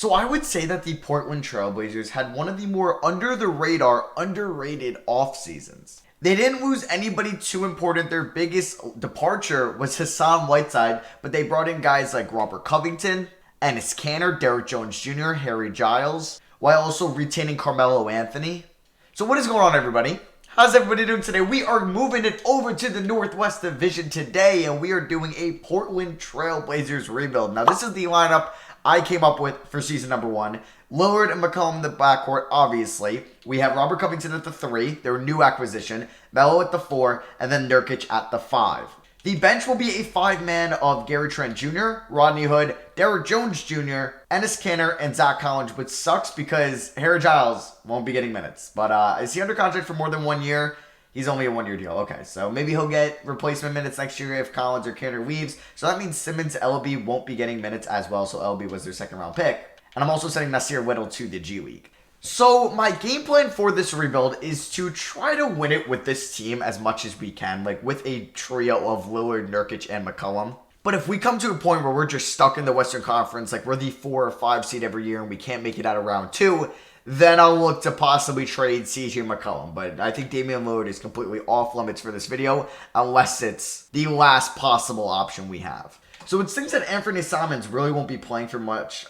So I would say that the Portland Trailblazers had one of the more under-the-radar, underrated off-seasons. They didn't lose anybody too important. Their biggest departure was Hassan Whiteside, but they brought in guys like Robert Covington, Enes Kanter, Derrick Jones Jr., Harry Giles, while also retaining Carmelo Anthony. So what is going on, everybody? How's everybody doing today? We are moving it over to the Northwest Division today, and we are doing a Portland Trailblazers rebuild. Now, this is the lineup I came up with for season number 1. Lillard and McCollum in the backcourt, obviously. We have Robert Covington at the 3, their new acquisition, Melo at the 4, and then Nurkic at the 5. The bench will be a 5-man of Gary Trent Jr., Rodney Hood, Derrick Jones Jr., Enes Kanter, and Zach Collins, which sucks because Harry Giles won't be getting minutes. But is he under contract for more than 1 year? He's only a 1-year deal. Okay, so maybe he'll get replacement minutes next year if Collins or Kanter leaves. So that means Simmons, LB won't be getting minutes as well. So LB was their second-round pick. And I'm also sending Nasir Whittle to the G League. So my game plan for this rebuild is to try to win it with this team as much as we can. Like with a trio of Lillard, Nurkic, and McCollum. But if we come to a point where we're just stuck in the Western Conference, like we're the 4 or 5 seed every year and we can't make it out of round 2, then I'll look to possibly trade CJ McCollum. But I think Damian Lillard is completely off limits for this video unless it's the last possible option we have. So it seems that Anthony Simons really won't be playing for much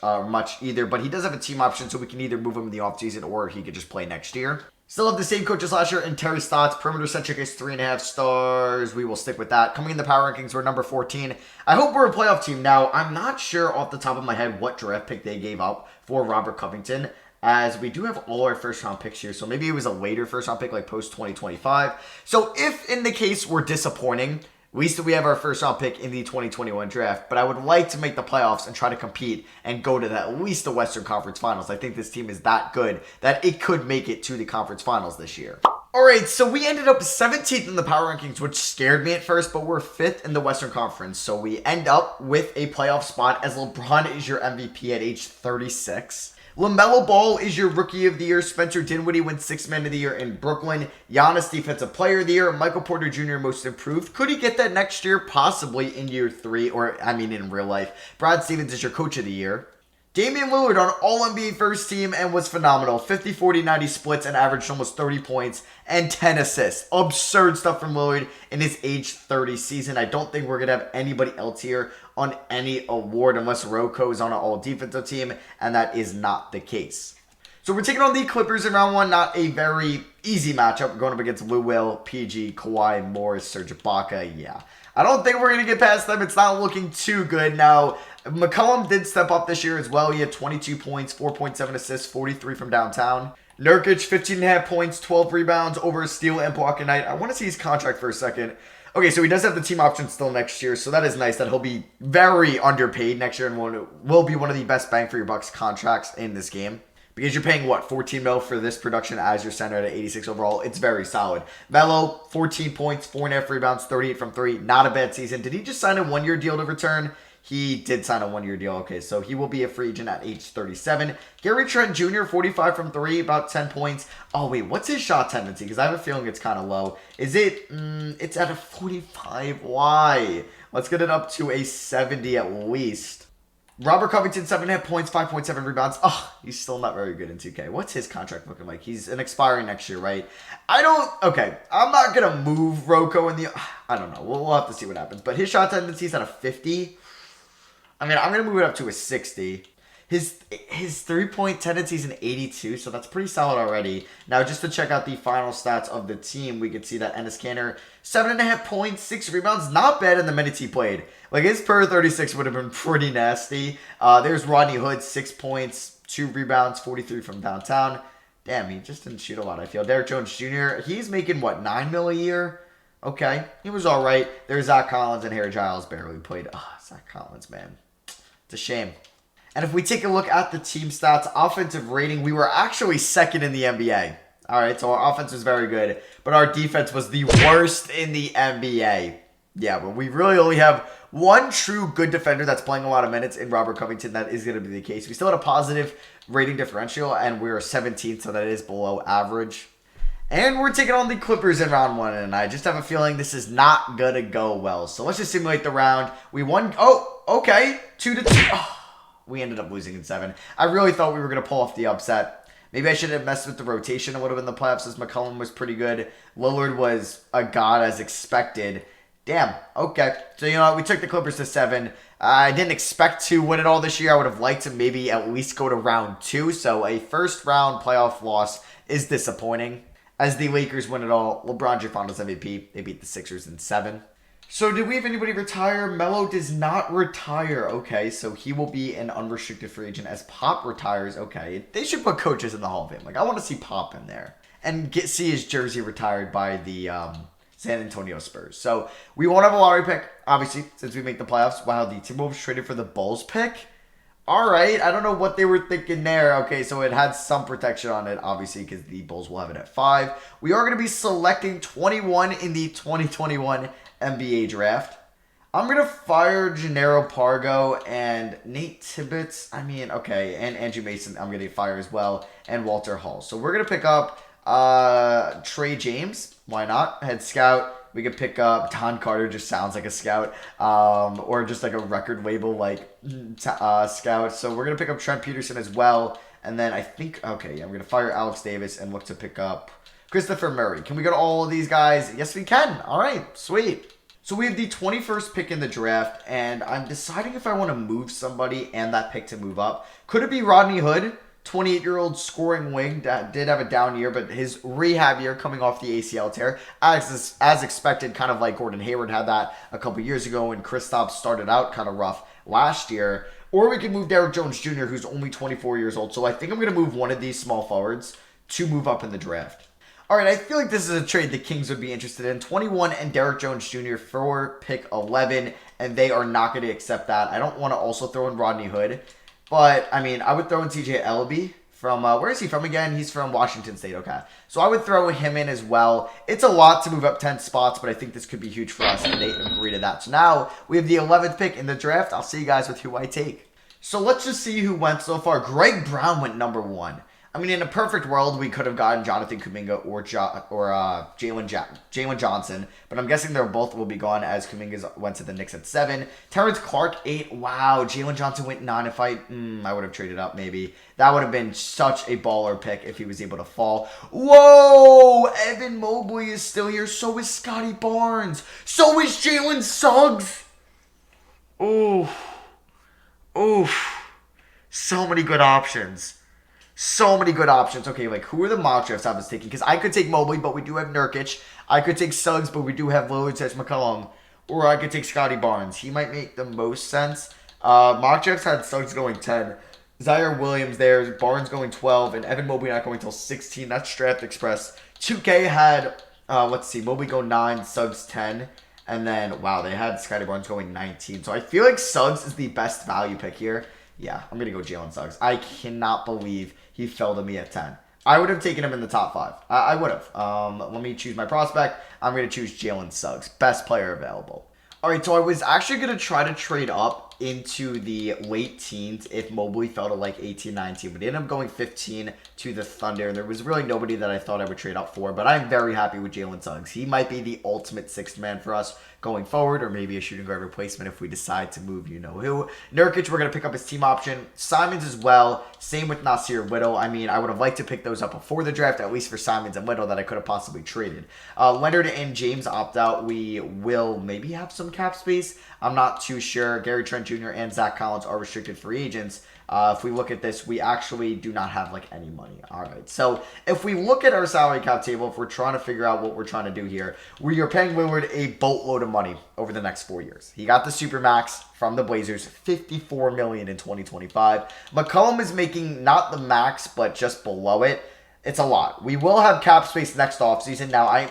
either, but he does have a team option, so we can either move him in the offseason or he could just play next year. Still have the same coach as last year, and Terry Stotts. Perimeter centric is 3.5 stars. We will stick with that. Coming in the power rankings, we're number 14. I hope we're a playoff team. Now, I'm not sure off the top of my head what draft pick they gave up for Robert Covington, as we do have all our first-round picks here. So maybe it was a later first-round pick, like post-2025. So if, in the case, we're disappointing, at least we have our first-round pick in the 2021 draft, but I would like to make the playoffs and try to compete and go to at least the Western Conference Finals. I think this team is that good that it could make it to the Conference Finals this year. Alright, so we ended up 17th in the power rankings, which scared me at first, but we're 5th in the Western Conference. So we end up with a playoff spot as LeBron is your MVP at age 36. LaMelo Ball is your Rookie of the Year. Spencer Dinwiddie wins 6th Man of the Year in Brooklyn. Giannis Defensive Player of the Year. Michael Porter Jr. Most Improved. Could he get that next year? Possibly in year 3, or I mean in real life. Brad Stevens is your Coach of the Year. Damian Lillard on All-NBA First Team and was phenomenal. 50, 40, 90 splits and averaged almost 30 points and 10 assists. Absurd stuff from Lillard in his age 30 season. I don't think we're going to have anybody else here on any award unless Rocco is on an all-defensive team, and that is not the case. So we're taking on the Clippers in round 1. Not a very easy matchup. We're going up against Lou Will, PG, Kawhi, Morris, Serge Ibaka. Yeah. I don't think we're going to get past them. It's not looking too good. Now, McCollum did step up this year as well. He had 22 points, 4.7 assists, 43 from downtown. Nurkic, 15.5 points, 12 rebounds, over a steal and block a night. I want to see his contract for a second. Okay, so he does have the team option still next year, so that is nice that he'll be very underpaid next year and will be one of the best bang for your bucks contracts in this game. Because you're paying, what, 14 mil for this production as your center at 86 overall. It's very solid. Melo, 14 points, 4.5 rebounds, 38 from 3. Not a bad season. Did he just sign a 1-year deal to return? He did sign a 1-year deal. Okay, so he will be a free agent at age 37. Gary Trent Jr., 45 from 3, about 10 points. Oh, wait, what's his shot tendency? Because I have a feeling it's kind of low. Is it? It's at a 45. Why? Let's get it up to a 70 at least. Robert Covington, 7.5 points, 5.7 rebounds. Oh, he's still not very good in 2K. What's his contract looking like? He's an expiring next year, right? Okay, I'm not going to move Rocco in the... I don't know. We'll have to see what happens. But his shot tendency is at a 50. I mean, I'm going to move it up to a 60. His 3-point tendency is an 82, so that's pretty solid already. Now, just to check out the final stats of the team, we can see that Enes Kanter, 7.5 points, 6 rebounds. Not bad in the minutes he played. Like, his per 36 would have been pretty nasty. There's Rodney Hood, 6 points, 2 rebounds, 43 from downtown. Damn, he just didn't shoot a lot, I feel. Derrick Jones Jr., he's making, what, 9 mil a year? Okay, he was all right. There's Zach Collins and Harry Giles barely played. Zach Collins, man. It's a shame. And if we take a look at the team stats, offensive rating, we were actually 2nd in the NBA. All right, so our offense was very good, but our defense was the worst in the NBA. Yeah, but we really only have one true good defender that's playing a lot of minutes in Robert Covington. That is going to be the case. We still had a positive rating differential, and we were 17th, so that is below average. And we're taking on the Clippers in round 1, and I just have a feeling this is not going to go well. So let's just simulate the round. We won. Oh, okay. 2-2. Oh. we ended up losing in 7. I really thought we were going to pull off the upset. Maybe I should have messed with the rotation a little bit in the playoffs, as McCollum was pretty good. Lillard was a god as expected. Damn. Okay. So, you know what? We took the Clippers to 7. I didn't expect to win it all this year. I would have liked to maybe at least go to round 2. So, a first round playoff loss is disappointing. As the Lakers win it all, LeBron's your Finals MVP. They beat the Sixers in 7. So, did we have anybody retire? Melo does not retire. Okay, so he will be an unrestricted free agent as Pop retires. Okay, they should put coaches in the Hall of Fame. Like, I want to see Pop in there. And see his jersey retired by the San Antonio Spurs. So, we won't have a lottery pick, obviously, since we make the playoffs. Wow, the Timberwolves traded for the Bulls pick? Alright, I don't know what they were thinking there. Okay, so it had some protection on it, obviously, because the Bulls will have it at 5. We are going to be selecting 21 in the 2021 NBA draft. I'm going to fire Gennaro Pargo and Nate Tibbetts. I mean, okay, and Andrew Mason I'm going to fire as well, and Walter Hall. So we're going to pick up Trey James. Why not? Head scout. We could pick up Don Carter, just sounds like a scout, or just like a record label like scout. So we're going to pick up Trent Peterson as well. And then I think, okay, yeah, I'm going to fire Alex Davis and look to pick up Christopher Murray. Can we go to all of these guys? Yes, we can. All right, sweet. So we have the 21st pick in the draft, and I'm deciding if I want to move somebody and that pick to move up. Could it be Rodney Hood? 28-year-old scoring wing that did have a down year, but his rehab year coming off the ACL tear, as expected, kind of like Gordon Hayward had that a couple years ago when Kristaps started out kind of rough last year. Or we can move Derrick Jones Jr., who's only 24 years old. So I think I'm going to move one of these small forwards to move up in the draft. All right, I feel like this is a trade the Kings would be interested in. 21 and Derrick Jones Jr. for pick 11, and they are not going to accept that. I don't want to also throw in Rodney Hood. But, I mean, I would throw in TJ Ellaby from, where is he from again? He's from Washington State, okay. So I would throw him in as well. It's a lot to move up 10 spots, but I think this could be huge for us, and they agree to that. So now, we have the 11th pick in the draft. I'll see you guys with who I take. So let's just see who went so far. Greg Brown went number 1. I mean, in a perfect world, we could have gotten Jonathan Kuminga or Jalen Johnson, but I'm guessing they both will be gone as Kuminga went to the Knicks at 7. Terrence Clark, 8. Wow, Jalen Johnson went 9. If I would have traded up, maybe. That would have been such a baller pick if he was able to fall. Whoa! Evan Mobley is still here. So is Scotty Barnes. So is Jalen Suggs. Oof. So many good options. So many good options. Okay, like, who are the mock drafts I was taking? Because I could take Mobley, but we do have Nurkic. I could take Suggs, but we do have Lillard, McCollum. Or I could take Scotty Barnes. He might make the most sense. Mock drafts had Suggs going 10. Zaire Williams there. Barnes going 12. And Evan Mobley not going until 16. That's Draft Express. 2K had, let's see, Mobley go 9, Suggs 10. And then, wow, they had Scotty Barnes going 19. So I feel like Suggs is the best value pick here. Yeah, I'm going to go Jalen Suggs. I cannot believe he fell to me at 10. I would have taken him in the top 5. I would have. Let me choose my prospect. I'm going to choose Jalen Suggs. Best player available. All right, so I was actually going to try to trade up into the late teens if Mobley fell to like 18, 19. But he ended up going 15 to the Thunder. And there was really nobody that I thought I would trade up for. But I'm very happy with Jalen Suggs. He might be the ultimate sixth man for us going forward, or maybe a shooting guard replacement if we decide to move you-know-who. Nurkic, we're going to pick up his team option. Simons as well. Same with Nasir Whittle. I mean, I would have liked to pick those up before the draft, at least for Simons and Whittle that I could have possibly traded. Leonard and James opt out. We will maybe have some cap space. I'm not too sure. Gary Trent Jr. and Zach Collins are restricted free agents. If we look at this, we actually do not have like any money. All right. So if we look at our salary cap table, if we're trying to figure out what we're trying to do here, we are paying Lillard a boatload of money over the next 4 years. He got the Supermax from the Blazers, $54 million in 2025. McCollum is making not the max, but just below it. It's a lot. We will have cap space next offseason. Now,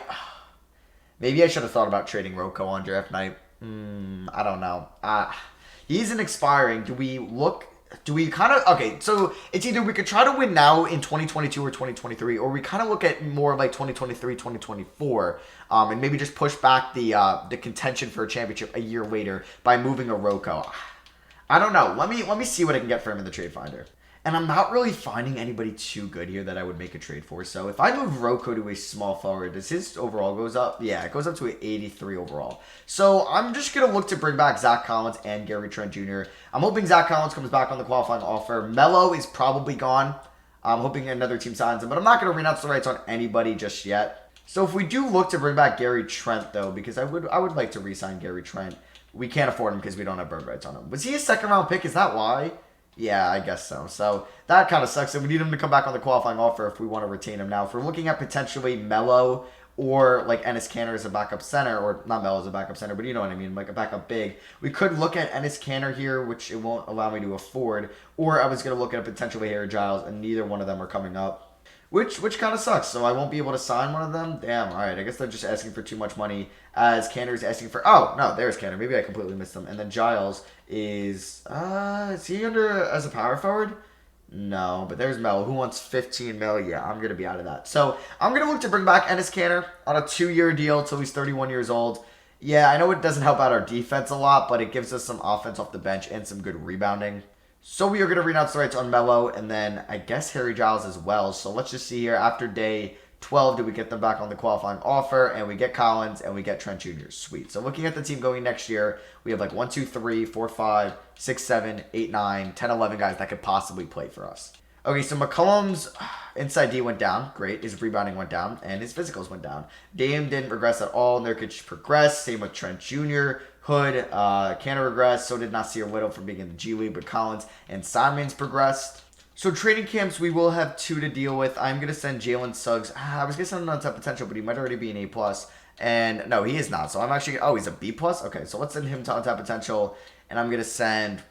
maybe I should have thought about trading Rocco on draft night. I don't know. He's an expiring. Do we kind of, okay, so it's either we could try to win now in 2022 or 2023, or we kind of look at more like 2023, 2024, and maybe just push back the contention for a championship a year later by moving a Rocco. I don't know. Let me see what I can get for him in the trade finder. And I'm not really finding anybody too good here that I would make a trade for. So if I move Rocco to a small forward, does his overall goes up? Yeah, it goes up to an 83 overall. So I'm just going to look to bring back Zach Collins and Gary Trent Jr. I'm hoping Zach Collins comes back on the qualifying offer. Melo is probably gone. I'm hoping another team signs him, but I'm not going to renounce the rights on anybody just yet. So if we do look to bring back Gary Trent, though, because I would like to re-sign Gary Trent. We can't afford him because we don't have bird rights on him. Was he a second-round pick? Is that why? Yeah, I guess so. So that kind of sucks. And we need him to come back on the qualifying offer if we want to retain him now. If we're looking at potentially Melo or like Enes Kanter as a backup center, or not Melo as a backup center, but you know what I mean, like a backup big. We could look at Enes Kanter here, which it won't allow me to afford. Or I was going to look at potentially Harry Giles, and neither one of them are coming up. Which kind of sucks. So I won't be able to sign one of them. Damn, all right. I guess they're just asking for too much money. As Kanter's asking for... Oh, no, there's Kanter. Maybe I completely missed him. And then Giles is he under as a power forward? No, but there's Mel, who wants 15 mil. Yeah, I'm going to be out of that. So I'm going to look to bring back Enes Kanter on a 2-year deal till he's 31 years old. Yeah, I know it doesn't help out our defense a lot, but it gives us some offense off the bench and some good rebounding. So we are going to renounce the rights on Melo, and then I guess Harry Giles as well. So let's just see here. After day 12, do we get them back on the qualifying offer? And we get Collins, and we get Trent Jr. Sweet. So looking at the team going next year, we have like 1, 2, 3, 4, 5, 6, 7, 8, 9, 10, 11 guys that could possibly play for us. Okay, so McCollum's inside D went down. Great. His rebounding went down, and his physicals went down. Dame didn't regress at all. Nurkic progressed. Same with Trent Jr. Hood, Kanter regressed. So did Nasir Little from being in the G League, but Collins and Simons progressed. So training camps, we will have 2 to deal with. I'm going to send Jalen Suggs. I was going to send him on top potential, but he might already be an A+. And no, he is not. So I'm actually... Oh, he's a B+? Okay, so let's send him to on-top potential. And I'm going to send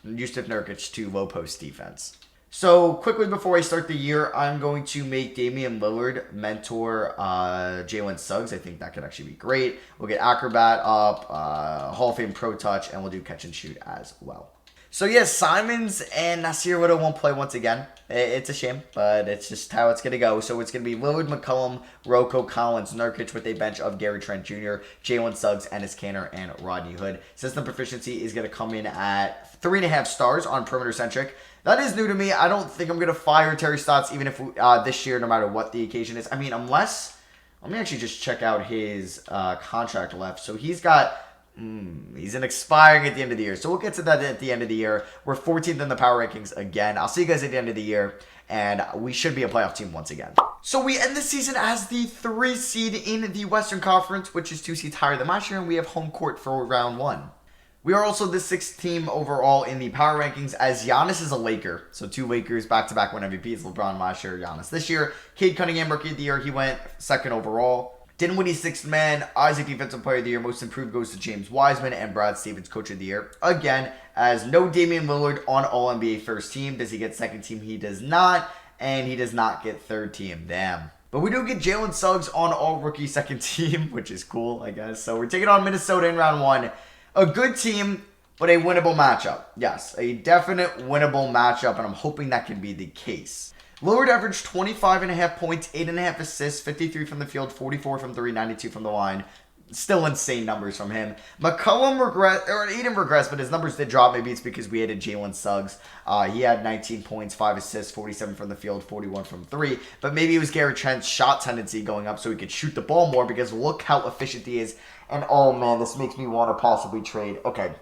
Jusuf Nurkic to low post defense. So quickly before I start the year, I'm going to make Damian Lillard mentor Jalen Suggs. I think that could actually be great. We'll get Acrobat up, Hall of Fame Pro Touch, and we'll do catch and shoot as well. So yes, Simons and Nasir Little won't play once again. It's a shame, but it's just how it's going to go. So it's going to be Lillard, McCollum, Rocco, Collins, Nurkic with a bench of Gary Trent Jr., Jalen Suggs, Enes Kanter, and Rodney Hood. System proficiency is going to come in at 3.5 stars on perimeter centric. That is new to me. I don't think I'm going to fire Terry Stotts even if this year, no matter what the occasion is. I mean, unless... Let me actually just check out his contract left. So he's got... he's an expiring at the end of the year. So we'll get to that at the end of the year. We're 14th in the power rankings again. I'll see you guys at the end of the year. And we should be a playoff team once again. So we end the season as the 3 seed in the Western Conference, which is 2 seeds higher than last year. And we have home court for round 1. We are also the 6th team overall in the power rankings as Giannis is a Laker. So 2 Lakers back-to-back win MVPs. LeBron last year, Giannis this year. Cade Cunningham, Rookie of the Year. He went 2nd overall. Dinwiddie, 6th man. Isaac, Defensive Player of the Year. Most Improved goes to James Wiseman. And Brad Stevens, Coach of the Year. Again, as no Damian Lillard on All-NBA first team. Does he get second team? He does not. And he does not get third team. Damn. But we do get Jalen Suggs on All-Rookie second team, which is cool, I guess. So we're taking on Minnesota in round 1. A good team, but a winnable matchup. Yes, a definite winnable matchup, and I'm hoping that can be the case. Lillard averaged 25.5 points, 8.5 assists, 53 from the field, 44 from 3, 92 from the line. Still insane numbers from him. McCollum regressed, or he didn't regress, but his numbers did drop. Maybe it's because we added Jalen Suggs. He had 19 points, 5 assists, 47 from the field, 41 from 3. But maybe it was Gary Trent's shot tendency going up so he could shoot the ball more because look how efficient he is. And oh man, this makes me want to possibly trade. Okay.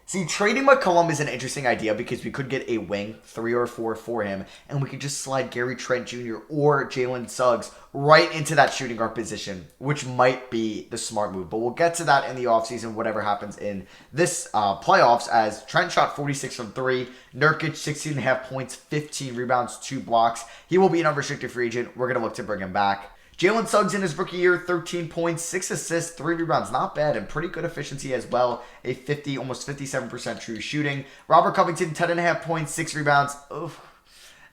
See, trading McCollum is an interesting idea because we could get a wing, 3 or 4 for him, and we could just slide Gary Trent Jr. or Jalen Suggs right into that shooting guard position, which might be the smart move. But we'll get to that in the offseason, whatever happens in this playoffs, as Trent shot 46 from 3, Nurkic 16.5 points, 15 rebounds, 2 blocks. He will be an unrestricted free agent. We're going to look to bring him back. Jalen Suggs in his rookie year, 13 points, 6 assists, 3 rebounds. Not bad, and pretty good efficiency as well. A 50, almost 57% true shooting. Robert Covington, 10.5 points, 6 rebounds. Oof.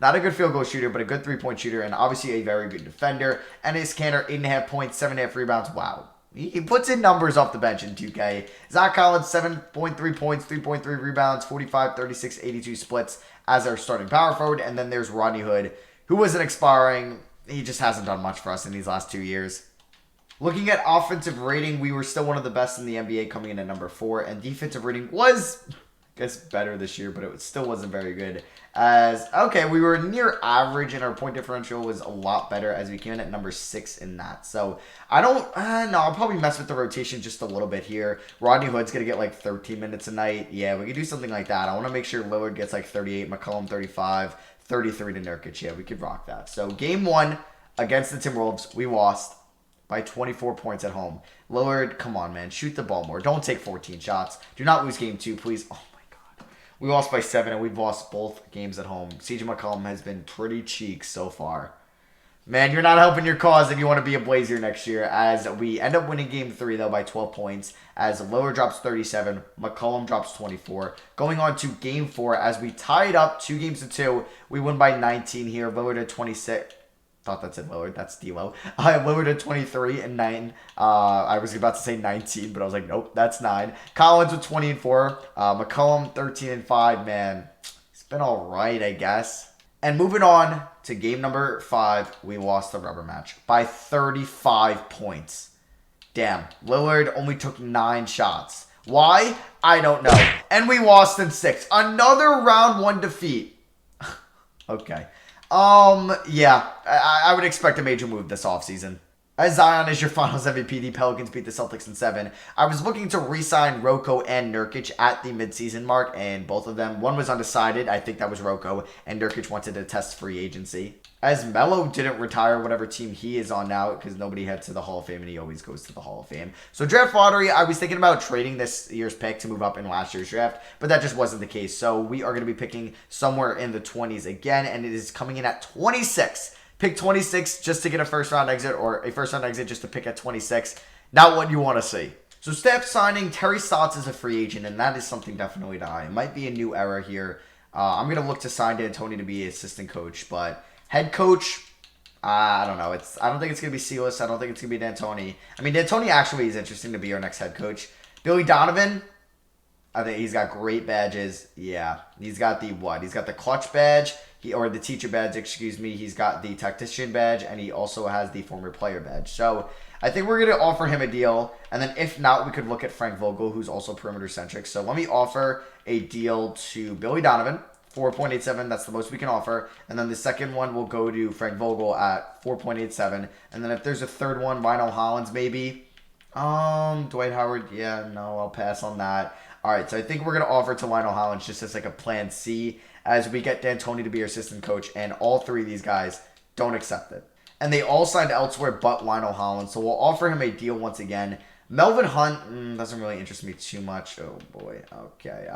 Not a good field goal shooter, but a good 3-point shooter, and obviously a very good defender. Enes Kanter, 8.5 points, 7.5 rebounds. Wow. He puts in numbers off the bench in 2K. Zach Collins, 7.3 points, 3.3 rebounds, 45, 36, 82 splits as our starting power forward. And then there's Rodney Hood, who wasn't expiring. He just hasn't done much for us in these last 2 years. Looking at offensive rating, we were still one of the best in the NBA, coming in at number 4. And defensive rating was guess better this year, but it still wasn't very good. Okay, we were near average, and our point differential was a lot better as we came in at number 6 in that. So I don't, no, I'll probably mess with the rotation just a little bit here. Rodney Hood's going to get like 13 minutes a night. Yeah, we could do something like that. I want to make sure Lillard gets like 38, McCollum 35, 33 to Nurkic. Yeah, we could rock that. So game 1 against the Timberwolves, we lost by 24 points at home. Lillard, come on, man. Shoot the ball more. Don't take 14 shots. Do not lose game 2, please. Oh, my God. We lost by 7, and we've lost both games at home. CJ McCollum has been pretty cheeks so far. Man, you're not helping your cause if you want to be a Blazer next year, as we end up winning game 3, though, by 12 points, as Lillard drops 37, McCollum drops 24. Going on to game 4, as we tie it up 2-2. We win by 19 here. Lillard at 26. Thought that said Lillard. That's D'Lo. I have Lillard at 23 and 9. I was about to say 19, but I was like, nope, that's 9. Collins with 20 and 4. McCollum 13 and 5. Man, it's been all right, I guess. And moving on to game number 5, we lost the rubber match by 35 points. Damn, Lillard only took 9 shots. Why? I don't know. And we lost in 6. Another round 1 defeat. Okay. Yeah, I would expect a major move this offseason. As Zion is your finals MVP, the Pelicans beat the Celtics in 7. I was looking to re-sign Rocco and Nurkic at the midseason mark, and both of them, one was undecided, I think that was Rocco, and Nurkic wanted to test free agency. As Melo didn't retire whatever team he is on now, because nobody heads to the Hall of Fame, and he always goes to the Hall of Fame. So draft lottery, I was thinking about trading this year's pick to move up in last year's draft, but that just wasn't the case. So we are going to be picking somewhere in the 20s again, and it is coming in at 26. Pick 26 just to get a first-round exit, or a first-round exit just to pick at 26. Not what you want to see. So Steph signing Terry Stotts as a free agent, and that is something definitely to eye. It might be a new era here. I'm going to look to sign D'Antoni to be assistant coach, but head coach, I don't know. I don't think it's going to be Silas. I don't think it's going to be D'Antoni. I mean, D'Antoni actually is interesting to be our next head coach. Billy Donovan, I think he's got great badges. Yeah, he's got the what? He's got the clutch badge. Or the teacher badge, excuse me. He's got the tactician badge, and he also has the former player badge. So I think we're going to offer him a deal. And then if not, we could look at Frank Vogel, who's also perimeter-centric. So let me offer a deal to Billy Donovan, 4.87. That's the most we can offer. And then the second one will go to Frank Vogel at 4.87. And then if there's a third one, Lionel Hollins maybe. Dwight Howard, yeah, no, I'll pass on that. All right, so I think we're going to offer to Lionel Hollins just as like a plan C, as we get D'Antoni to be our assistant coach, and all 3 of these guys don't accept it. And they all signed elsewhere but Lionel Hollins, so we'll offer him a deal once again. Melvin Hunt doesn't really interest me too much. Oh, boy. Okay.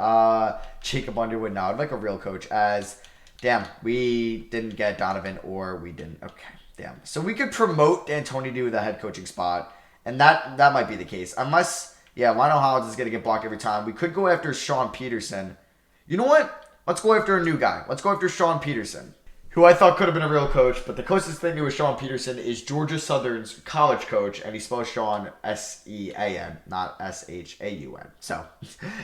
Jacob Underwood, no, I'd like a real coach, as, damn, we didn't get Donovan, or we didn't. Okay, damn. So we could promote D'Antoni to the head coaching spot, and that might be the case. Unless, yeah, Lionel Hollins is going to get blocked every time. We could go after Sean Peterson. You know what? Let's go after a new guy. Let's go after Sean Peterson, who I thought could have been a real coach, but the closest thing to a Sean Peterson is Georgia Southern's college coach, and he spells Sean S-E-A-N, not S-H-A-U-N. So,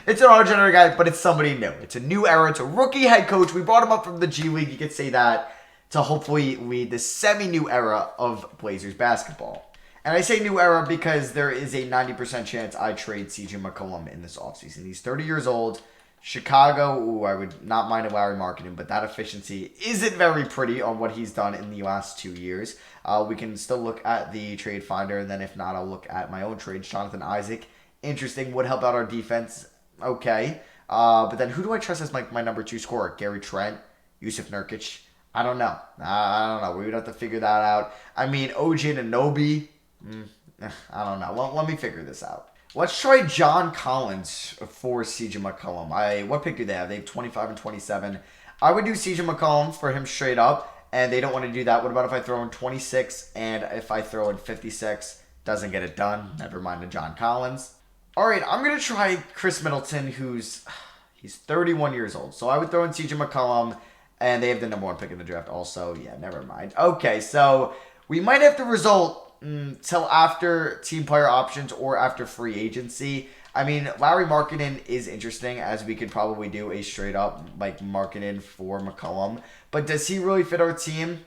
it's an autogenerated guy, but it's somebody new. It's a new era. It's a rookie head coach. We brought him up from the G League, you could say that, to hopefully lead the semi-new era of Blazers basketball. And I say new era because there is a 90% chance I trade CJ McCollum in this offseason. He's 30 years old. Chicago, ooh, I would not mind a Larry Marketing, but that efficiency isn't very pretty on what he's done in the last 2 years. We can still look at the trade finder, and then if not, I'll look at my own trades. Jonathan Isaac, interesting, would help out our defense. Okay. But then who do I trust as my number 2 scorer? Gary Trent, Yusuf Nurkic? I don't know. I don't know. We would have to figure that out. I mean, OG Anunoby, I don't know. Well, let me figure this out. Let's try John Collins for CJ McCollum. What pick do they have? They have 25 and 27. I would do CJ McCollum for him straight up, and they don't want to do that. What about if I throw in 26, and if I throw in 56, doesn't get it done? Never mind a John Collins. All right, I'm going to try Chris Middleton, he's 31 years old. So I would throw in CJ McCollum, and they have the number 1 pick in the draft also. Yeah, never mind. Okay, so we might have to result till after team player options or after free agency. I mean, Larry Markkinen is interesting, as we could probably do a straight up like Markkinen for McCollum. But does he really fit our team?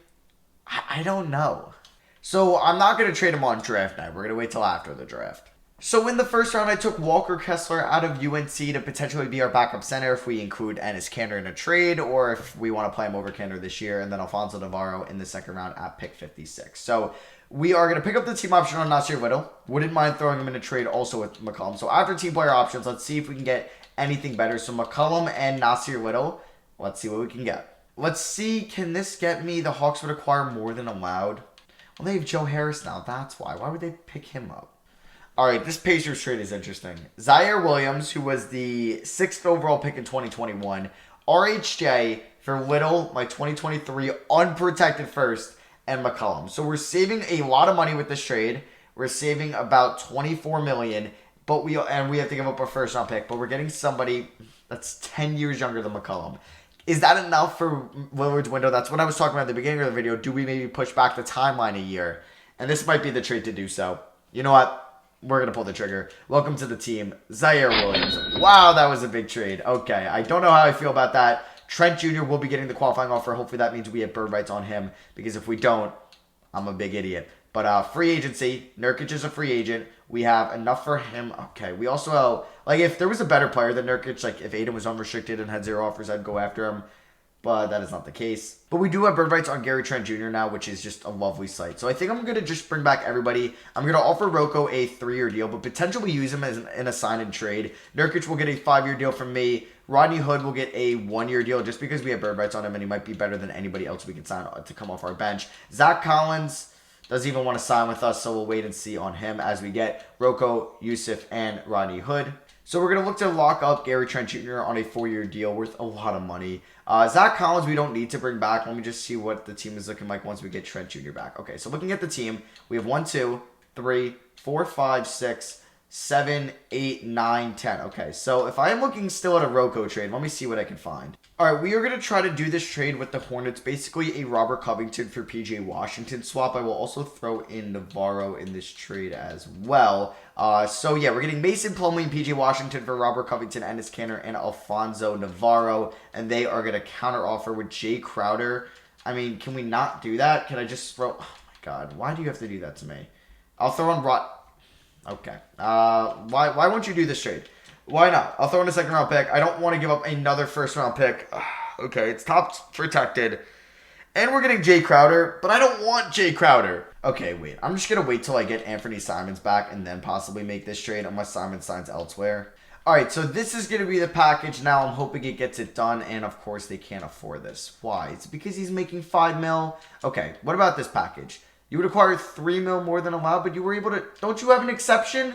I don't know. So I'm not going to trade him on draft night. We're going to wait till after the draft. So in the first round, I took Walker Kessler out of UNC to potentially be our backup center if we include Enes Kanter in a trade, or if we want to play him over Kanter this year, and then Alfonso Navarro in the second round at pick 56. So we are going to pick up the team option on Nasir Little. Wouldn't mind throwing him in a trade also with McCollum. So after team player options, let's see if we can get anything better. So McCollum and Nasir Little, let's see what we can get. Let's see, can this get me? The Hawks would acquire more than allowed. Well, they have Joe Harris now. That's why. Why would they pick him up? All right, this Pacers trade is interesting. Zaire Williams, who was the 6th overall pick in 2021. RHJ for Little, my 2023 unprotected first, and McCollum. So we're saving a lot of money with this trade. We're saving about $24 million, but we have to give up a first round pick. But we're getting somebody that's 10 years younger than McCollum. Is that enough for Lillard's window? That's what I was talking about at the beginning of the video. Do we maybe push back the timeline a year? And this might be the trade to do so. You know what? We're going to pull the trigger. Welcome to the team, Zaire Williams. Wow, that was a big trade. Okay, I don't know how I feel about that. Trent Jr. will be getting the qualifying offer. Hopefully that means we have bird rights on him, because if we don't, I'm a big idiot. But free agency, Nurkic is a free agent. We have enough for him. Okay, we also, like, if there was a better player than Nurkic, like if Aiden was unrestricted and had 0 offers, I'd go after him. But that is not the case. But we do have bird rights on Gary Trent Jr. now, which is just a lovely sight. So I think I'm going to just bring back everybody. I'm going to offer Rocco a 3-year deal, but potentially use him as in a sign and trade. Nurkic will get a 5-year deal from me. Rodney Hood will get a 1-year deal just because we have bird rights on him, and he might be better than anybody else we can sign to come off our bench. Zach Collins doesn't even want to sign with us, so we'll wait and see on him as we get Rocco, Yusuf, and Rodney Hood. So we're going to look to lock up Gary Trent Jr. on a 4-year deal worth a lot of money. Zach Collins, we don't need to bring back. Let me just see what the team is looking like once we get Trent Jr. back. Okay, so looking at the team, we have 1, 2, 3, 4, 5, 6, 7, 8, 9, 10. Okay, so if I am looking still at a Rocco trade, let me see what I can find. All right, we are going to try to do this trade with the Hornets, basically a Robert Covington for PJ Washington swap. I will also throw in Navarro in this trade as well. So yeah, we're getting Mason Plumlee and PJ Washington for Robert Covington, Enes Kanter, and Alfonso Navarro, and they are going to counter offer with Jay Crowder. I mean, can we not do that? Can I just throw? Oh my God, why do you have to do that to me? I'll throw on Okay. Why won't you do this trade? Why not? I'll throw in a second round pick. I don't want to give up another first round pick. Okay, it's top protected. And we're getting Jay Crowder, but I don't want Jay Crowder. Okay, wait. I'm just going to wait till I get Anthony Simons back and then possibly make this trade unless Simon signs elsewhere. All right, so this is going to be the package now. I'm hoping it gets it done, and of course they can't afford this. Why? It's because he's making $5 million. Okay, what about this package? You would acquire $3 million more than allowed, but you were able to... Don't you have an exception?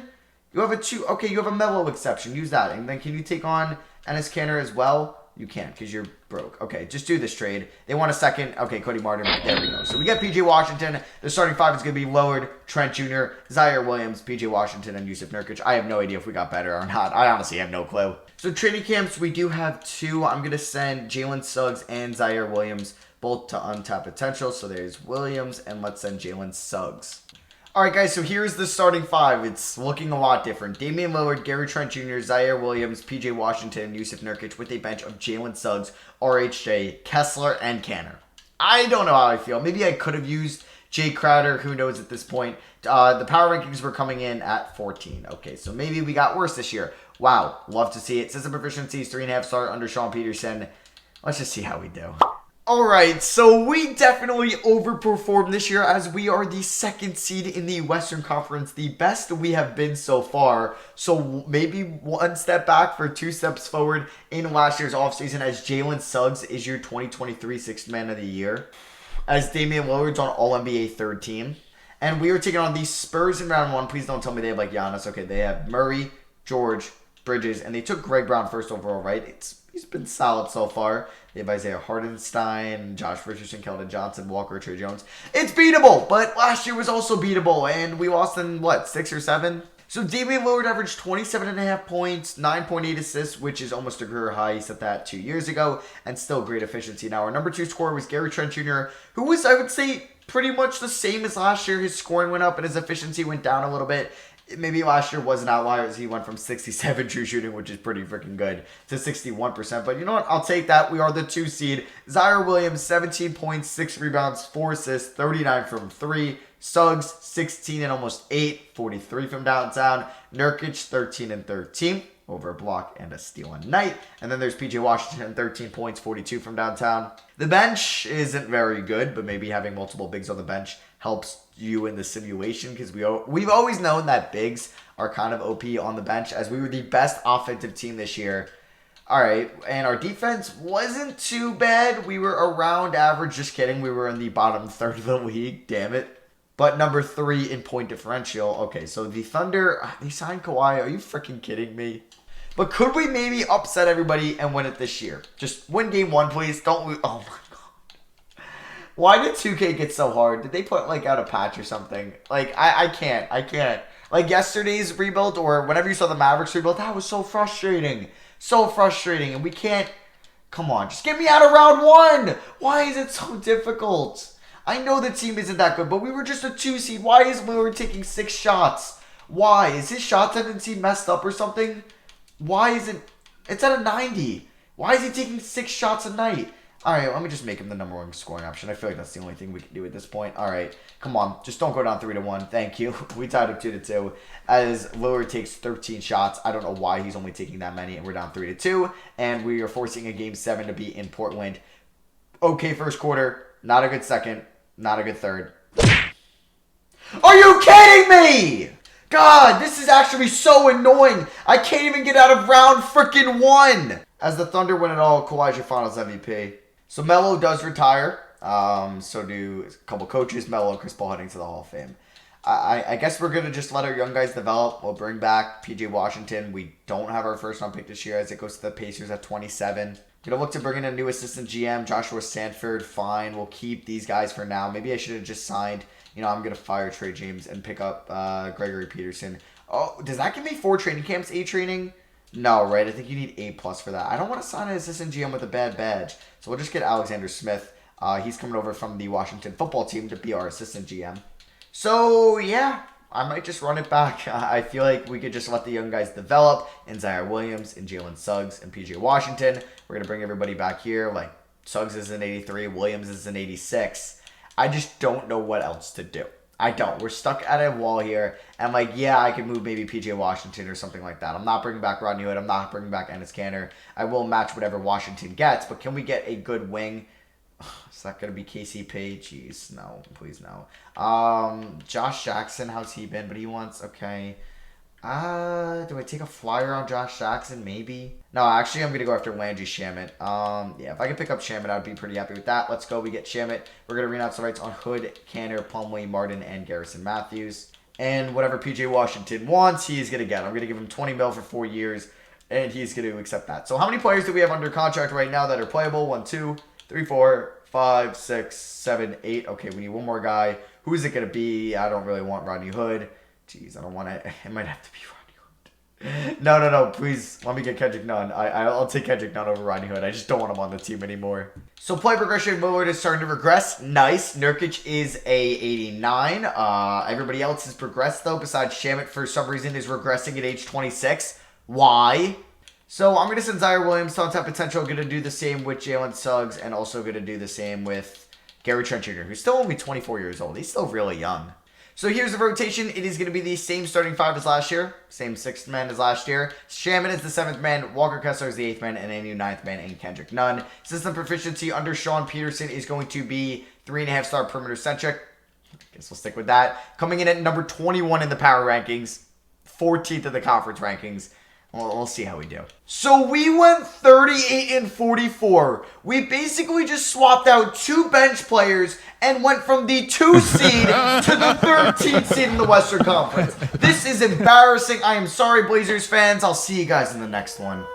You have a 2... Okay, you have a Melo exception. Use that. And then can you take on Enes Kanter as well? You can't because you're broke. Okay, just do this trade. They want a second. Okay, Cody Martin. There we go. So we get PJ Washington. The starting 5 is going to be Lillard, Trent Jr., Zaire Williams, PJ Washington, and Yusuf Nurkic. I have no idea if we got better or not. I honestly have no clue. So training camps, we do have 2. I'm going to send Jalen Suggs and Zaire Williams both to untapped potential. So there's Williams, and let's send Jalen Suggs. Alright guys, so here's the starting 5. It's looking a lot different. Damian Lillard, Gary Trent Jr., Zaire Williams, PJ Washington, and Yusuf Nurkic with a bench of Jalen Suggs, RHJ, Kessler, and Kanter. I don't know how I feel. Maybe I could have used Jay Crowder. Who knows at this point. The power rankings were coming in at 14. Okay, so maybe we got worse this year. Wow, love to see it. System proficiency is 3.5 star under Sean Peterson. Let's just see how we do. Alright, so we definitely overperformed this year as we are the 2nd seed in the Western Conference, the best we have been so far. So maybe 1 step back for 2 steps forward in last year's offseason as Jalen Suggs is your 2023 6th man of the year. As Damian Lillard's on All-NBA 3rd team. And we are taking on the Spurs in round 1. Please don't tell me they have like Giannis. Okay, they have Murray, George, Bridges, and they took Greg Brown 1st overall, right? He's been solid so far. They have Isaiah Hardenstein, Josh Richardson, Keldon Johnson, Walker, Trey Jones. It's beatable, but last year was also beatable, and we lost in, what, 6 or 7? So Damian Lillard averaged 27.5 points, 9.8 assists, which is almost a career high. He set that 2 years ago, and still great efficiency. Now, our number 2 scorer was Gary Trent Jr., who was, I would say, pretty much the same as last year. His scoring went up, and his efficiency went down a little bit. Maybe last year was an outlier as he went from 67 true shooting, which is pretty freaking good, to 61%. But you know what? I'll take that. We are the 2 seed. Zaire Williams, 17 points, 6 rebounds, 4 assists, 39 from 3. Suggs, 16 and almost 8, 43 from downtown. Nurkic, 13 and 13. Over a block and a steal a night. And then there's PJ Washington, 13 points, 42 from downtown. The bench isn't very good, but maybe having multiple bigs on the bench helps you in the simulation because we've always known that bigs are kind of OP on the bench as we were the best offensive team this year. All right, and our defense wasn't too bad. We were around average. Just kidding. We were in the bottom third of the league. Damn it. But number 3 in point differential. Okay, so the Thunder, they signed Kawhi. Are you freaking kidding me? But could we maybe upset everybody and win it this year? Just win game 1, please. Don't lose. Oh, my God. Why did 2K get so hard? Did they put, like, out a patch or something? Like, I can't. Like, yesterday's rebuild or whenever you saw the Mavericks rebuild, that was so frustrating. So frustrating. And we can't. Come on. Just get me out of round 1. Why is it so difficult? I know the team isn't that good, but we were just a 2 seed. Why is Lillard taking 6 shots? Why? Is his shot tendency messed up or something? Why is it... It's at a 90. Why is he taking 6 shots a night? Alright, let me just make him the number 1 scoring option. I feel like that's the only thing we can do at this point. Alright, come on. Just don't go down 3-1. Thank you. We tied up 2-2. As Lillard takes 13 shots. I don't know why he's only taking that many. And we're down 3-2. And we are forcing a Game 7 to be in Portland. Okay, first quarter. Not a good second. Not a good third. Are you kidding me? God, this is actually so annoying. I can't even get out of round freaking 1. As the Thunder win it all, Kawhi's your finals MVP. So Melo does retire. So do a couple coaches. Melo and Chris Paul heading to the Hall of Fame. I guess we're going to just let our young guys develop. We'll bring back PJ Washington. We don't have our first round pick this year as it goes to the Pacers at 27. Going to look to bring in a new assistant GM, Joshua Sanford. Fine. We'll keep these guys for now. Maybe I should have just signed... You know, I'm going to fire Trey James and pick up Gregory Peterson. Oh, does that give me 4 training camps, A training? No, right? I think you need A+ for that. I don't want to sign an assistant GM with a bad badge. So we'll just get Alexander Smith. He's coming over from the Washington football team to be our assistant GM. So, yeah, I might just run it back. I feel like we could just let the young guys develop in Zaire Williams and Jalen Suggs and PJ Washington. We're going to bring everybody back here. Like, Suggs is an 83, Williams is an 86. I just don't know what else to do. I don't. We're stuck at a wall here. And, like, yeah, I could move maybe PJ Washington or something like that. I'm not bringing back Rodney Hood. I'm not bringing back Enes Kanter. I will match whatever Washington gets. But can we get a good wing? Is that going to be KCP? Jeez, no. Please, no. Josh Jackson, how's he been? But he wants... Okay. Do I take a flyer on Josh Jackson? Maybe. No, actually, I'm going to go after Landry Shamet. Yeah, if I could pick up Shamet, I'd be pretty happy with that. Let's go. We get Shamet. We're going to renounce the rights on Hood, Kanter, Plumlee, Martin, and Garrison Matthews. And whatever PJ Washington wants, he's going to get. I'm going to give him $20 million for 4 years, and he's going to accept that. So how many players do we have under contract right now that are playable? 1, 2, 3, 4, 5, 6, 7, 8. Okay, we need one more guy. Who is it going to be? I don't really want Rodney Hood. Jeez, I don't want to. It might have to be Rodney Hood. No. Please, let me get Kendrick Nunn. I'll take Kendrick Nunn over Rodney Hood. I just don't want him on the team anymore. So play progression. Lillard is starting to regress. Nice. Nurkic is a 89. Everybody else has progressed, though, besides Shamet, for some reason, is regressing at age 26. Why? So I'm going to send Zaire Williams to untapped potential. Going to do the same with Jalen Suggs, and also going to do the same with Gary Trent Jr., who's still only 24 years old. He's still really young. So here's the rotation. It is going to be the same starting 5 as last year. Same 6th man as last year. Shaman is the 7th man. Walker Kessler is the 8th man. And a new 9th man in Kendrick Nunn. System proficiency under Sean Peterson is going to be 3.5-star perimeter centric. I guess we'll stick with that. Coming in at number 21 in the power rankings. 14th in the conference rankings. We'll see how we do. So we went 38-44. We basically just swapped out 2 bench players and went from the 2 seed to the 13th seed in the Western Conference. This is embarrassing. I am sorry, Blazers fans. I'll see you guys in the next one.